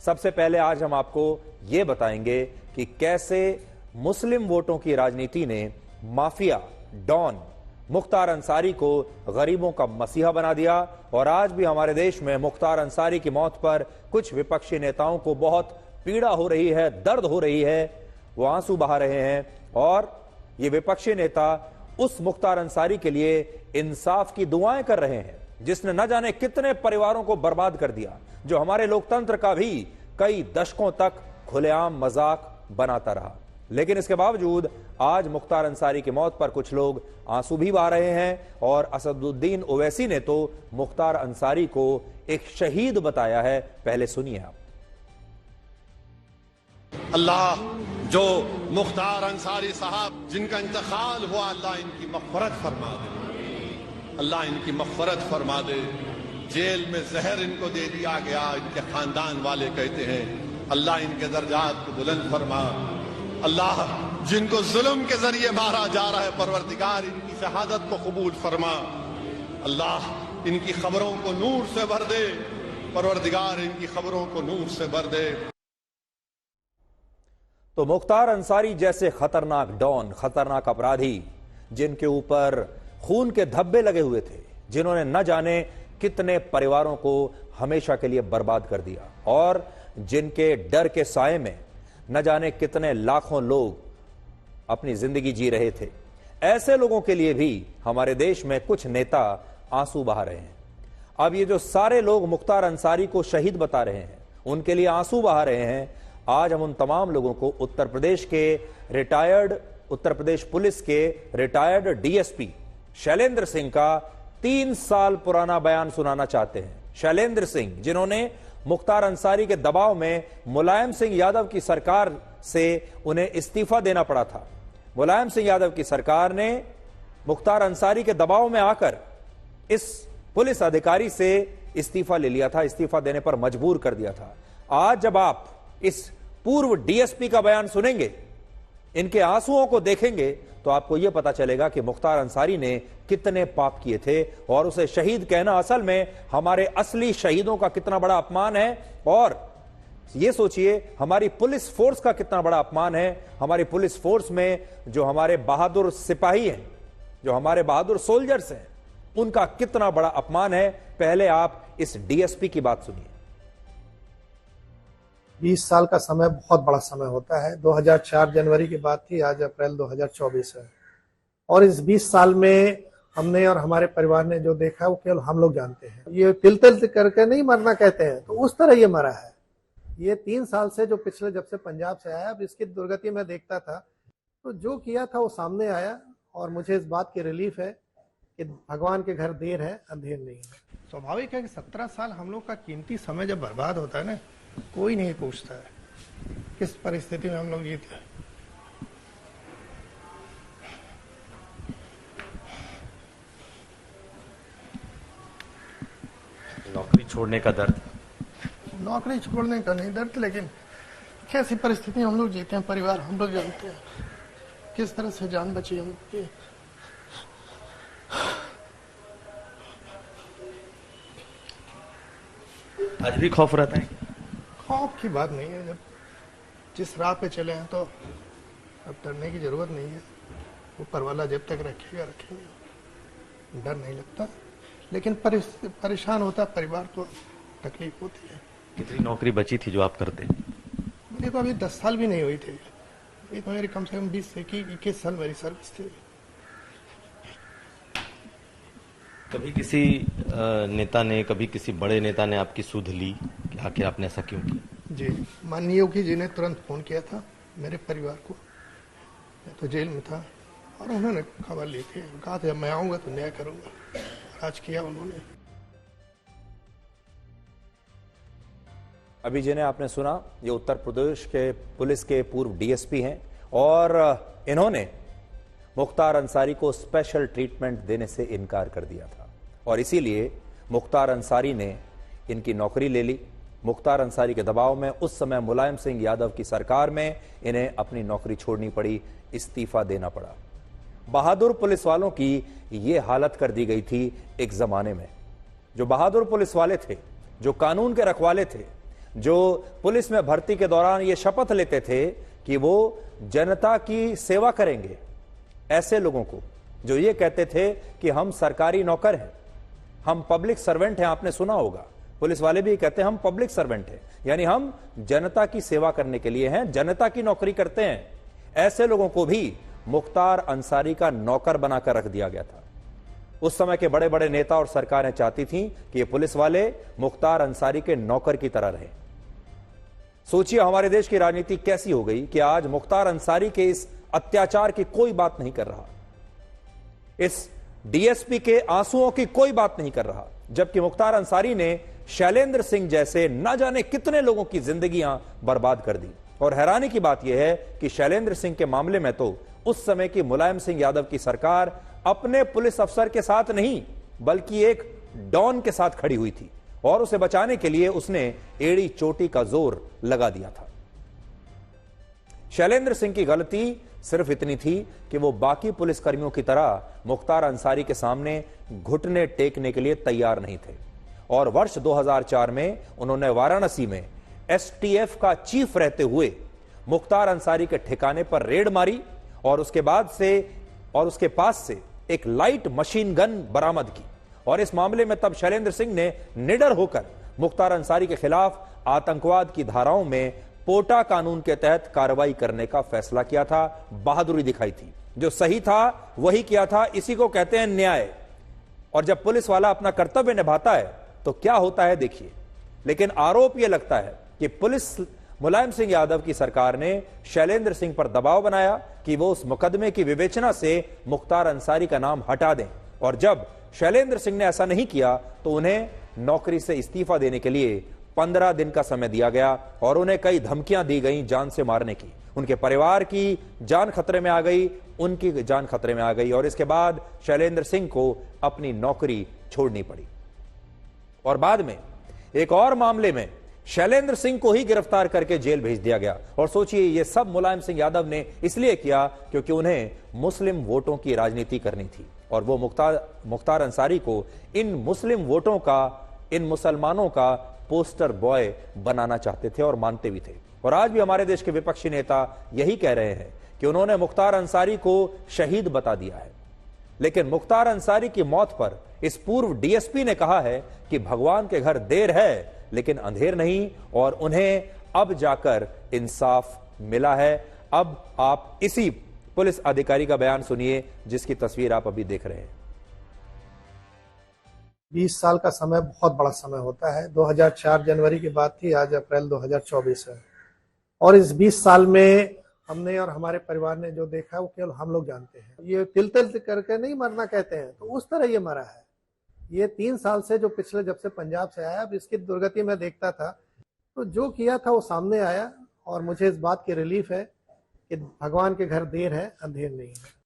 सबसे पहले आज हम आपको ये बताएंगे कि कैसे मुस्लिम वोटों की राजनीति ने माफिया डॉन मुख्तार अंसारी को गरीबों का मसीहा बना दिया और आज भी हमारे देश में मुख्तार अंसारी की मौत पर कुछ विपक्षी नेताओं को बहुत पीड़ा हो रही है, दर्द हो रही है, वो आंसू बहा रहे हैं और ये विपक्षी नेता उस मुख्तार अंसारी के लिए इंसाफ की दुआएं कर रहे हैं जिसने न जाने कितने परिवारों को बर्बाद कर दिया, जो हमारे लोकतंत्र का भी कई दशकों तक खुलेआम मजाक बनाता रहा। लेकिन इसके बावजूद आज मुख्तार अंसारी की मौत पर कुछ लोग आंसू भी बहा रहे हैं और असदुद्दीन ओवैसी ने तो मुख्तार अंसारी को एक शहीद बताया है। पहले सुनिए आप। अल्लाह जो मुख्तार अंसारी साहब जिनका इंतकाल हुआ, अल्लाह इनकी मग़फ़िरत फरमा दे, अल्लाह इनकी मग़फ़िरत फरमा दे। जेल में जहर इनको दे दिया गया, इनके खानदान वाले कहते हैं अल्लाह इनके दर्जात को बुलंद फरमा। अल्लाह जिनको जुल्म के जरिए मारा जा रहा है, परवरदिगार इनकी शहादत को कबूल फरमा। अल्लाह इनकी खबरों को नूर से भर दे, परवरदिगार इनकी खबरों को नूर से भर दे। तो मुख्तार अंसारी जैसे खतरनाक डॉन, खतरनाक अपराधी जिनके ऊपर खून के धब्बे लगे हुए थे, जिन्होंने न जाने कितने परिवारों को हमेशा के लिए बर्बाद कर दिया और जिनके डर के साए में न जाने कितने लाखों लोग अपनी जिंदगी जी रहे थे, ऐसे लोगों के लिए भी हमारे देश में कुछ नेता आंसू बहा रहे हैं। अब ये जो सारे लोग मुख्तार अंसारी को शहीद बता रहे हैं, उनके लिए आंसू बहा रहे हैं। आज हम उन तमाम लोगों को उत्तर प्रदेश पुलिस के रिटायर्ड डीएसपी शैलेंद्र सिंह का 3 साल पुराना बयान सुनाना चाहते हैं। शैलेंद्र सिंह, जिन्होंने मुख्तार अंसारी के दबाव में मुलायम सिंह यादव की सरकार से उन्हें इस्तीफा देना पड़ा था। मुलायम सिंह यादव की सरकार ने मुख्तार अंसारी के दबाव में आकर इस पुलिस अधिकारी से इस्तीफा ले लिया था, इस्तीफा देने पर मजबूर कर दिया था। आज जब आप इस पूर्व डीएसपी का बयान सुनेंगे, इनके आंसुओं को देखेंगे, तो आपको यह पता चलेगा कि मुख्तार अंसारी ने कितने पाप किए थे और उसे शहीद कहना असल में हमारे असली शहीदों का कितना बड़ा अपमान है। और यह सोचिए हमारी पुलिस फोर्स का कितना बड़ा अपमान है। हमारी पुलिस फोर्स में जो हमारे बहादुर सिपाही हैं, जो हमारे बहादुर सोल्जर्स हैं, उनका कितना बड़ा अपमान है। पहले आप इस डीएसपी की बात सुनिए। 20 साल का समय बहुत बड़ा समय होता है। 2004 जनवरी की बात थी, आज अप्रैल 2024 है और इस 20 साल में हमने और हमारे परिवार ने जो देखा वो केवल हम लोग जानते हैं। ये तिल तिल करके नहीं मरना कहते हैं, तो उस तरह ये मरा है। ये 3 साल से जो पिछले जब से पंजाब से आया, अब इसकी दुर्गति में देखता था, तो जो किया था वो सामने आया और मुझे इस बात की रिलीफ है कि भगवान के घर देर है अंधेर नहीं है। स्वाभाविक है कि 17 साल हम लोग का कीमती समय जब बर्बाद होता है ना, कोई नहीं पूछता है किस परिस्थिति में हम लोग जीते हैं। नौकरी छोड़ने का दर्द? नौकरी छोड़ने का नहीं दर्द, लेकिन कैसी परिस्थिति हम लोग जीते हैं, परिवार हम लोग जानते हैं, किस तरह से जान बची हम लोग की। आज भी खौफ रहता है? खौफ की बात नहीं है, जब जिस राह पे चले हैं तो अब डरने की जरूरत नहीं है। ऊपर वाला जब तक रखेगा रखेंगे, डर नहीं लगता, लेकिन परेशान होता परिवार को, तकलीफ होती है। कितनी नौकरी बची थी जो आप करते? मेरे को अभी 10 साल भी नहीं हुई थी, ये तो मेरी कम से कम 20 से 21 साल मेरी सर्विस थी। कभी किसी नेता ने, कभी किसी बड़े नेता ने आपकी सुध ली कि आखिर आपने ऐसा क्यों किया? जी, माननीय योगी जी ने तुरंत फोन किया था मेरे परिवार को, मैं तो जेल में था और उन्होंने खबर ली थी, कहा था मैं आऊंगा तो न्याय करूंगा, आज किया उन्होंने। अभी जिन्हें आपने सुना, ये उत्तर प्रदेश के पुलिस के पूर्व डीएसपी हैं और इन्होंने मुख्तार अंसारी को स्पेशल ट्रीटमेंट देने से इनकार कर दिया था और इसीलिए मुख्तार अंसारी ने इनकी नौकरी ले ली। मुख्तार अंसारी के दबाव में उस समय मुलायम सिंह यादव की सरकार में इन्हें अपनी नौकरी छोड़नी पड़ी, इस्तीफा देना पड़ा। बहादुर पुलिस वालों की ये हालत कर दी गई थी एक जमाने में। जो बहादुर पुलिस वाले थे, जो कानून के रखवाले थे, जो पुलिस में भर्ती के दौरान ये शपथ लेते थे कि वो जनता की सेवा करेंगे, ऐसे लोगों को जो ये कहते थे कि हम सरकारी नौकर हैं, हम पब्लिक सर्वेंट हैं, आपने सुना होगा पुलिस वाले भी कहते हैं हम पब्लिक सर्वेंट हैं, यानी हम जनता की सेवा करने के लिए हैं, जनता की नौकरी करते हैं, ऐसे लोगों को भी मुख्तार अंसारी का नौकर बनाकर रख दिया गया था। उस समय के बड़े बड़े नेता और सरकारें चाहती थीं कि ये पुलिस वाले मुख्तार अंसारी के नौकर की तरह रहें। सोचिए हमारे देश की राजनीति कैसी हो गई कि आज मुख्तार अंसारी के इस अत्याचार की कोई बात नहीं कर रहा, इस डीएसपी के आंसुओं की कोई बात नहीं कर रहा, जबकि मुख्तार अंसारी ने शैलेंद्र सिंह जैसे न जाने कितने लोगों की जिंदगियां बर्बाद कर दी। और हैरानी की बात यह है कि शैलेंद्र सिंह के मामले में तो उस समय की मुलायम सिंह यादव की सरकार अपने पुलिस अफसर के साथ नहीं बल्कि एक डॉन के साथ खड़ी हुई थी और उसे बचाने के लिए उसने एड़ी चोटी का जोर लगा दिया था। शैलेंद्र सिंह की गलती सिर्फ इतनी थी कि वो बाकी पुलिसकर्मियों की तरह मुख्तार अंसारी के सामने घुटने टेकने के लिए तैयार नहीं थे और वर्ष 2004 में उन्होंने वाराणसी में एसटीएफ का चीफ रहते हुए मुख्तार अंसारी के ठिकाने पर रेड मारी और उसके पास से एक लाइट मशीन गन बरामद की। और इस मामले में तब शैलेंद्र सिंह ने निडर होकर मुख्तार अंसारी के खिलाफ आतंकवाद की धाराओं में पोटा कानून के तहत कार्रवाई करने का फैसला किया था, बहादुरी दिखाई थी, जो सही था वही किया था, इसी को कहते हैं न्याय। और जब पुलिस वाला अपना कर्तव्य निभाता है तो क्या होता है देखिए। लेकिन आरोप यह लगता है कि पुलिस मुलायम सिंह यादव की सरकार ने शैलेंद्र सिंह पर दबाव बनाया कि वो उस मुकदमे की विवेचना से मुख्तार अंसारी का नाम हटा दें, और जब शैलेंद्र सिंह ने ऐसा नहीं किया तो उन्हें नौकरी से इस्तीफा देने के लिए 15 दिन का समय दिया गया और उन्हें कई धमकियां दी गई जान से मारने की। उनके परिवार की जान खतरे में आ गई, उनकी जान खतरे में आ गई और इसके बाद शैलेंद्र सिंह को अपनी नौकरी छोड़नी पड़ी। और बाद में एक और मामले में शैलेंद्र सिंह को ही गिरफ्तार करके जेल भेज दिया गया। और सोचिए ये सब मुलायम सिंह यादव ने इसलिए किया क्योंकि उन्हें मुस्लिम वोटों की राजनीति करनी थी और वो मुख्तार अंसारी को इन मुस्लिम वोटों का, इन मुसलमानों का पोस्टर बॉय बनाना चाहते थे और मानते भी थे। और आज भी हमारे देश के विपक्षी नेता यही कह रहे हैं कि उन्होंने मुख्तार अंसारी को शहीद बता दिया है। लेकिन मुख्तार अंसारी की मौत पर इस पूर्व डीएसपी ने कहा है कि भगवान के घर देर है लेकिन अंधेर नहीं, और उन्हें अब जाकर इंसाफ मिला है। अब आप इसी पुलिस अधिकारी का बयान सुनिए जिसकी तस्वीर आप अभी देख रहे हैं। 20 साल का समय बहुत बड़ा समय होता है। 2004 जनवरी की बात थी, आज अप्रैल 2024 है। और इस 20 साल में हमने और हमारे परिवार ने जो देखा वो केवल हम लोग जानते हैं। ये तिल तिल करके नहीं मरना कहते हैं, तो उस तरह ये मरा है। ये 3 साल से जो पिछले जब से पंजाब से आया, अब इसकी दुर्गति में देखता था तो जो किया था वो सामने आया और मुझे इस बात की रिलीफ है कि भगवान के घर देर है, अंधेर नहीं है।